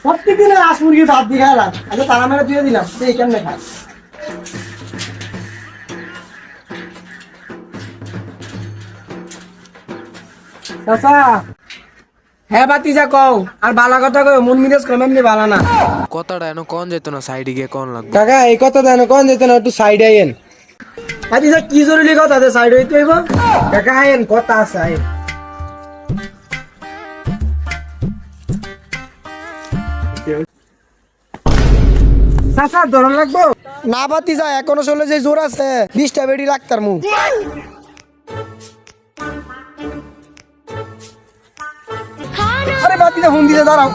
প্রত্যেকদিন হাঁস মুরগি ভাত দিয়ে খাইলাম, আচ্ছা তারা মেরে দিয়ে দিলাম, এই কেমনে খায়? চাচা, হ্যাঁ বাতিজা কও, আর বালা কথা কও, মন মিজাজ কম এমনি বালা না। কথাটা এনো কোন যেত না, সাইডে গিয়ে কোন লাগবে। কাকা এই কথা দেন কোন যেত না, একটু সাইডে আইন। বাতিজা কি জরুরি কথা আছে, সাইড হইতে হইব। কাকা আইন, কথা আছে আইন। চাচা ধরন লাগবো না বাতিজা, এখনো চলে যে জোর আছে 20টা বেড়ি লাগতার মু। আরে বাতিজা ফোন দিতে দাঁড়াও,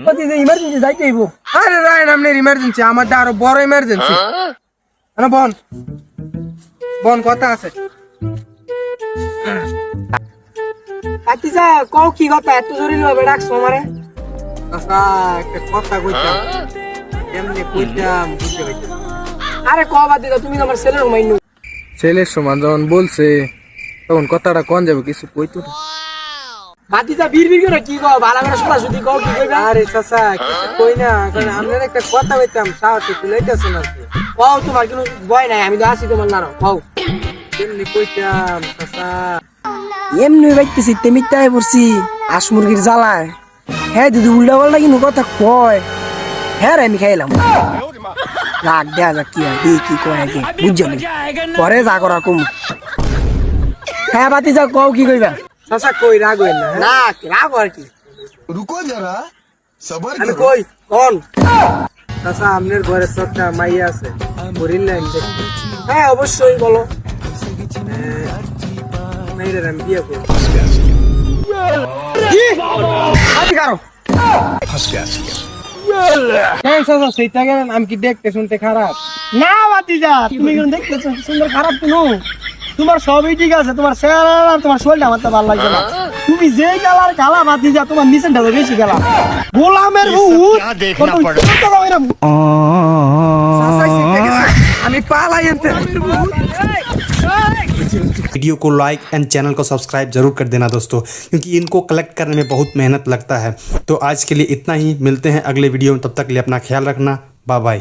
বাতিজা ইমার্জেন্সি যাইতে হইব। আরে রাইন আপনার ইমার্জেন্সি, আমার আরো বড় ইমার্জেন্সি। বন বন কথা আছে। বাতিজা কও কি কথা, এত জরুরি ভাবে ডাকছো আমারে? আচ্ছা একটা কথা কইতাম, কেমনে কইতাম বুঝতে পারছি। আরে ক বাতিজা, তুমি তো আমার ছেলের মাইনু। ছেলের সমান যখন বলছে তখন কথাটা কোন যাবে, কিছু কইতো না। বাতিজা বীর বীর করে কি কও, ভালো করে শোনা শুধু কও কি কইবা। আরে চাচা কিছু কই না, কারণ আপনার একটা কথা কইতাম, সাহস একটু লইতাছেন আর কি। কও তোমার কোনো ভয় নাই, আমি তো আছি তোমার নারো, কও। কেমনে কইতাম চাচা? এমনি বাইতেছি তেমিতায় পড়ছি হাঁস মুরগির জ্বালায়। হ্যাঁ দিদি উল্টা পাল্টা কিন্তু কথা কয়, হ্যাঁ রে আমি খাইলাম। রাগ দেয়া যাক কি হয়, কি কয় আগে বুঝছো পরে যা করা কম। হ্যাঁ বাতি যা কও কি কইবা। চাচা কই রাগ হইন না, হ্যাঁ? না রাগ আর কি, रुको जरा सबर আমি करो। কই কোন। চাচা আপনার ঘরে একটা মাইয়া আছে, বরিল লাইন দেখতে। হ্যাঁ অবশ্যই বলো। মেয়ের আমি বিয়ে করব। আতি কারো হ্যাঁ চাচা সেইটা গেলেন, আমি কি দেখতে শুনতে খারাপ? না বাতি যা, তুমি কিন্তু দেখতেছো সুন্দর খারাপ কোনো, তোমার সবই ঠিক আছে, তোমার চেহারা আর তোমার শরীরটা আমার তো ভালো লাগছে না। তুমি যে কালার কালা বাতি যা, তোমার নিচেনটা তো বেশি কালা। গোলামের আমি পালাই আনতে। वीडियो को लाइक एंड चैनल को सब्सक्राइब जरूर कर देना दोस्तों, क्योंकि इनको कलेक्ट करने में बहुत मेहनत लगता है। तो आज के लिए इतना ही, मिलते हैं अगले वीडियो में, तब तक के लिए अपना ख्याल रखना, बाय बाय।